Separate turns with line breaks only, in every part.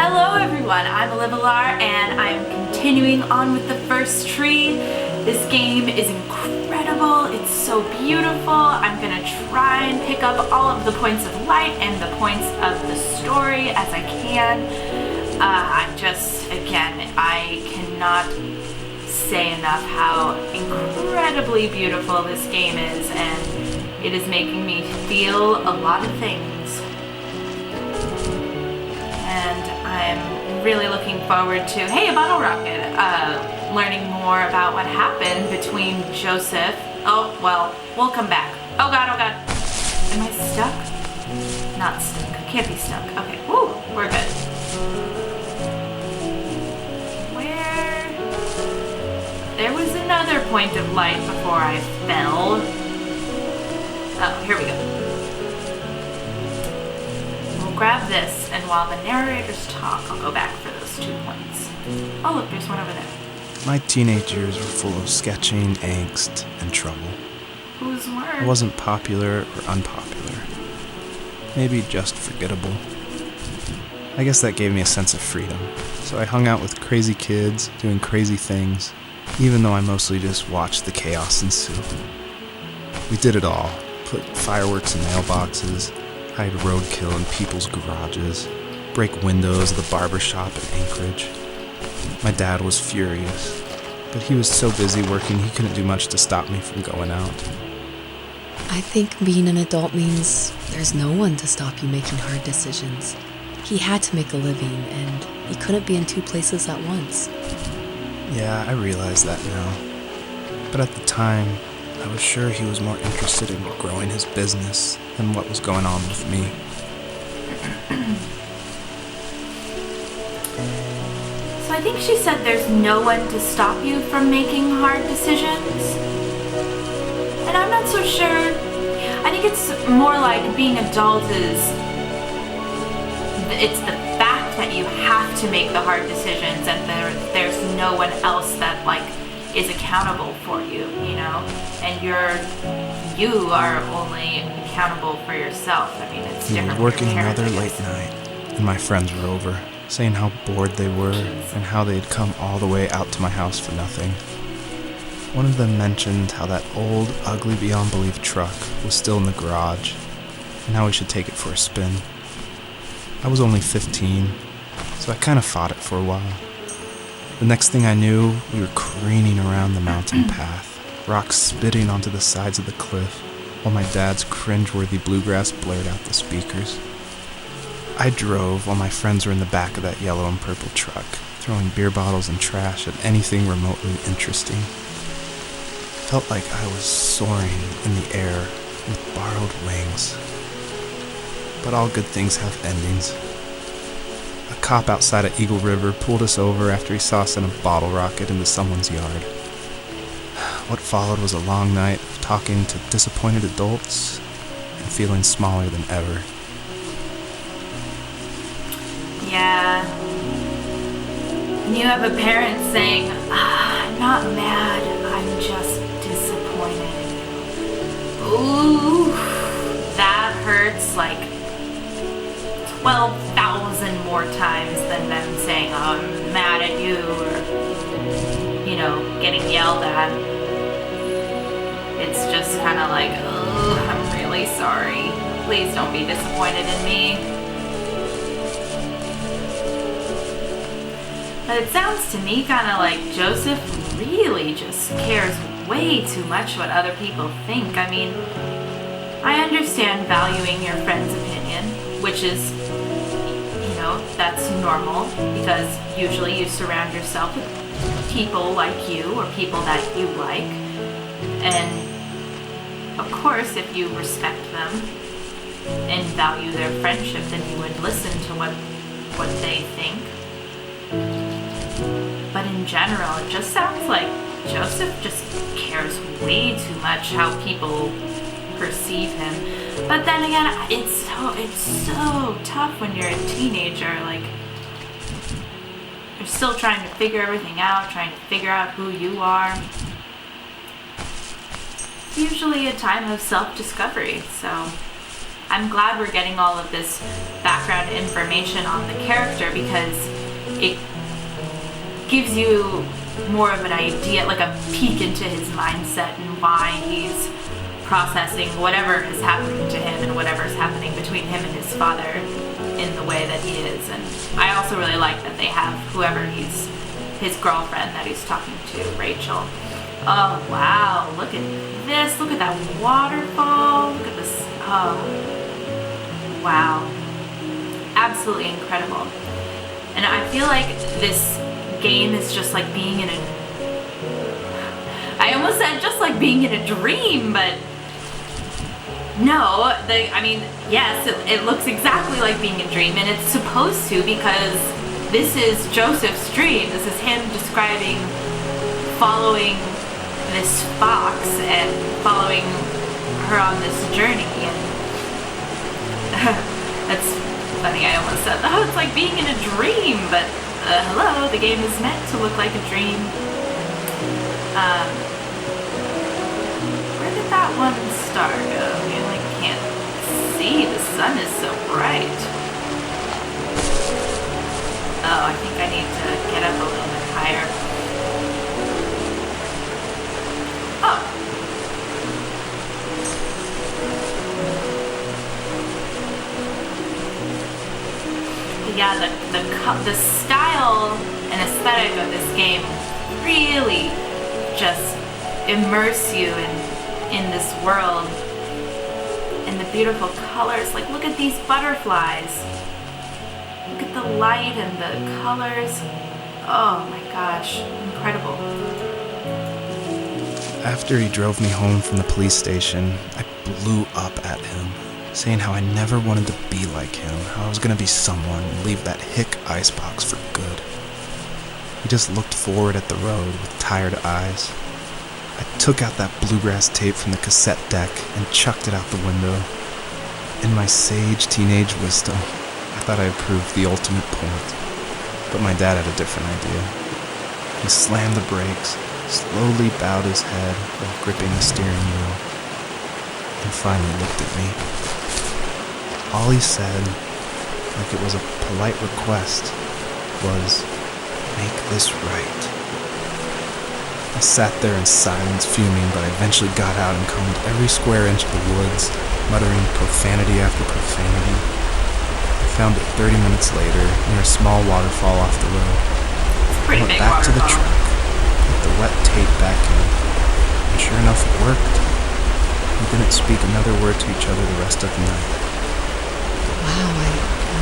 Hello everyone, I'm Olivalar and I'm continuing on with the first tree. This game is incredible, it's so beautiful. I'm gonna try and pick up all of the points of light and the points of the story as I can. I cannot say enough how incredibly beautiful this game is, and it is making me feel a lot of things. And I'm really looking forward to, hey, a bottle rocket, learning more about what happened between Joseph. Oh, well, we'll come back. Oh God. Am I stuck? Not stuck. Can't be stuck. Okay, woo, we're good. There was another point of light before I fell. Oh, here we go. We'll grab this, and while the narrators talk, I'll go back for those 2 points. Oh, look, there's one over there.
My teenage years were full of sketching, angst, and trouble.
Whose word?
I wasn't popular or unpopular. Maybe just forgettable. I guess that gave me a sense of freedom. So I hung out with crazy kids, doing crazy things, even though I mostly just watched the chaos ensue. We did it all. Put fireworks in mailboxes, hide roadkill in people's garages, break windows of the barber shop in Anchorage. My dad was furious, but he was so busy working he couldn't do much to stop me from going out.
I think being an adult means there's no one to stop you making hard decisions. He had to make a living, and he couldn't be in 2 places at once.
Yeah, I realize that now. But at the time, I was sure he was more interested in growing his business than what was going on with me.
So I think she said there's no one to stop you from making hard decisions. And I'm not so sure. I think it's more like being adult it's the fact that you have to make the hard decisions, and there's no one else that is accountable for you, you know, and you are only accountable for yourself. I mean, it's different.
We were working another late night, and my friends were over, saying how bored they were and how they'd come all the way out to my house for nothing. One of them mentioned how that old, ugly beyond belief truck was still in the garage, and how we should take it for a spin. I was only 15, so I kind of fought it for a while. The next thing I knew, we were careening around the mountain path, rocks spitting onto the sides of the cliff, while my dad's cringeworthy bluegrass blared out the speakers. I drove while my friends were in the back of that yellow and purple truck, throwing beer bottles and trash at anything remotely interesting. Felt like I was soaring in the air with borrowed wings. But all good things have endings. A cop outside of Eagle River pulled us over after he saw us in a bottle rocket into someone's yard. What followed was a long night of talking to disappointed adults and feeling smaller than ever.
Yeah. And you have a parent saying, I'm not mad, I'm just disappointed. Ooh, that hurts like 12,000 more times than them saying, oh, I'm mad at you, or, you know, getting yelled at. It's just kind of like, oh, I'm really sorry. Please don't be disappointed in me. But it sounds to me kind of like Joseph really just cares way too much what other people think. I mean, I understand valuing your friend's opinion, which is, that's normal, because usually you surround yourself with people like you or people that you like. And of course, if you respect them and value their friendship, then you would listen to what they think. But in general, it just sounds like Joseph just cares way too much how people perceive him. But then again, it's so tough when you're a teenager. You're still trying to figure everything out, trying to figure out who you are. It's usually a time of self-discovery, so I'm glad we're getting all of this background information on the character because it gives you more of an idea, like a peek into his mindset and why he's processing whatever is happening to him and whatever is happening between him and his father in the way that he is. And I also really like that they have whoever he's his girlfriend that he's talking to, Rachel. Oh wow, look at this, look at that waterfall, look at this, oh wow, absolutely incredible. And I feel like this game is just like being in a, I almost said just like being in a dream, but no, yes, it looks exactly like being in a dream, and it's supposed to because this is Joseph's dream. This is him describing following this fox and following her on this journey. And that's funny, I almost said, oh, it's like being in a dream, but hello, the game is meant to look like a dream. Where did that one star go? You like can't see, the sun is so bright. Oh, I think I need to get up a little bit higher. Oh. Yeah, the style and aesthetic of this game really just immerse you in this world. And the beautiful colors, like look at these butterflies. Look at the light and the colors. Oh my gosh, incredible.
After he drove me home from the police station, I blew up at him, saying how I never wanted to be like him, how I was going to be someone and leave that hick icebox for good. He just looked forward at the road with tired eyes. I took out that bluegrass tape from the cassette deck and chucked it out the window. In my sage teenage wisdom, I thought I had proved the ultimate point, but my dad had a different idea. He slammed the brakes, slowly bowed his head while gripping the steering wheel, and finally looked at me. All he said, like it was a polite request, was, "Make this right." I sat there in silence, fuming, but I eventually got out and combed every square inch of the woods, muttering profanity after profanity. I found it 30 minutes later near a small waterfall off the road.
I went
back to the truck, put the wet tape back in, and sure enough it worked. We didn't speak another word to each other the rest of the night.
Wow, I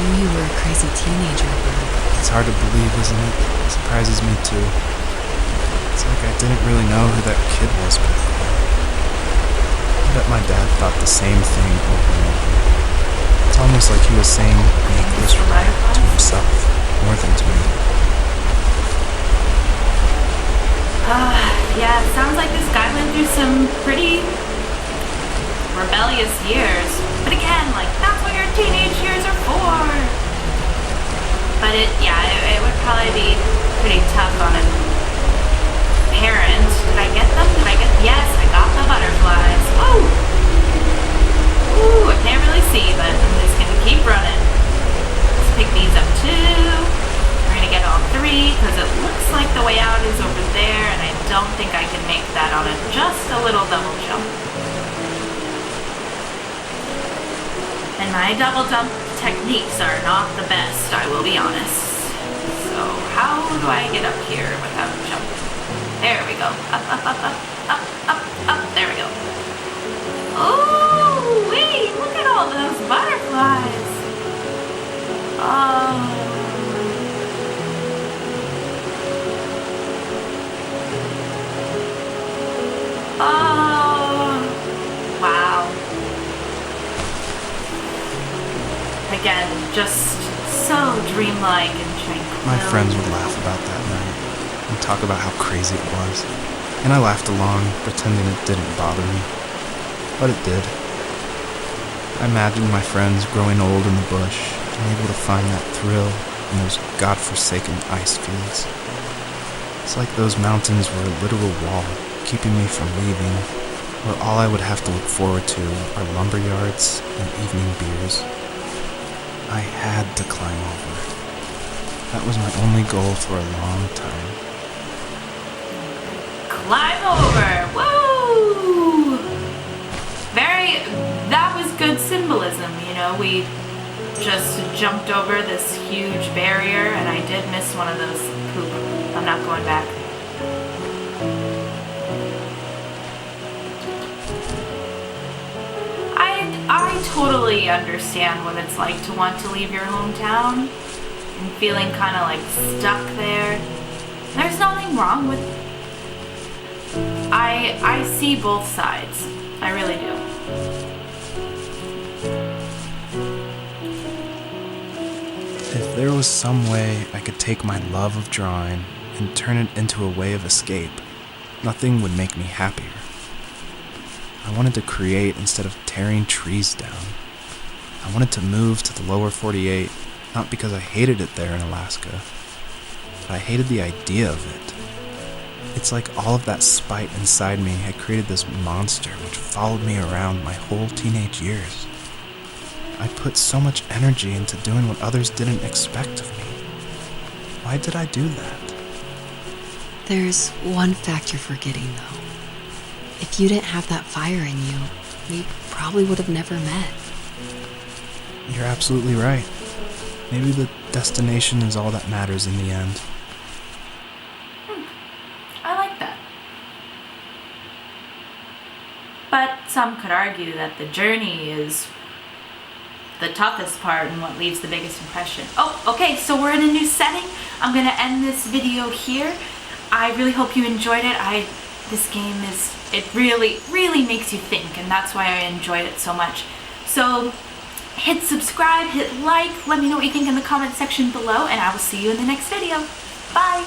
knew you were a crazy teenager, but...
It's hard to believe, isn't it? It surprises me too. It's like I didn't really know who that kid was back then. I bet my dad thought the same thing over and over. It's almost like he was saying, "Make this right," to himself, more than to me.
Yeah, it sounds like this guy went through some pretty rebellious years. But again, like, that's what your teenage years are for. But it would probably be pretty tough on a parent. Did I get them? Yes, I got the butterflies. Woo! Ooh, I can't really see, but I'm just gonna keep running. Let's pick these up too. We're gonna get all three, because it looks like the way out is over there, and I don't think I can make that on just a little double jump. And my double jump techniques are not the best, I will be honest. So how do I get up here without jumping? There we go. Up. There we go. Oh, wait, look at all those butterflies. Oh. Wow. Again, just so dreamlike and tranquil.
My friends would laugh about that night and talk about how crazy it was, and I laughed along, pretending it didn't bother me. But it did. I imagined my friends growing old in the bush and able to find that thrill in those godforsaken ice fields. It's like those mountains were a literal wall, keeping me from leaving, where all I would have to look forward to are lumber yards and evening beers. I had to climb over. That was my only goal for a long time.
Climb over! Woo! That was good symbolism, you know, we just jumped over this huge barrier, and I did miss one of those poop. I'm not going back. I totally understand what it's like to want to leave your hometown and feeling kind of like stuck there. There's nothing wrong with I see both sides. I really do.
If there was some way I could take my love of drawing and turn it into a way of escape, nothing would make me happier. I wanted to create instead of tearing trees down. I wanted to move to the lower 48, not because I hated it there in Alaska, but I hated the idea of it. It's like all of that spite inside me had created this monster which followed me around my whole teenage years. I put so much energy into doing what others didn't expect of me. Why did I do that?
There's one fact you're forgetting, though. If you didn't have that fire in you, we probably would have never met.
You're absolutely right. Maybe the destination is all that matters in the end.
I like that. But some could argue that the journey is the toughest part and what leaves the biggest impression. Oh, okay, so we're in a new setting. I'm gonna end this video here. I really hope you enjoyed it. This game it really, really makes you think, and that's why I enjoyed it so much. So hit subscribe, hit like, let me know what you think in the comment section below, and I will see you in the next video. Bye!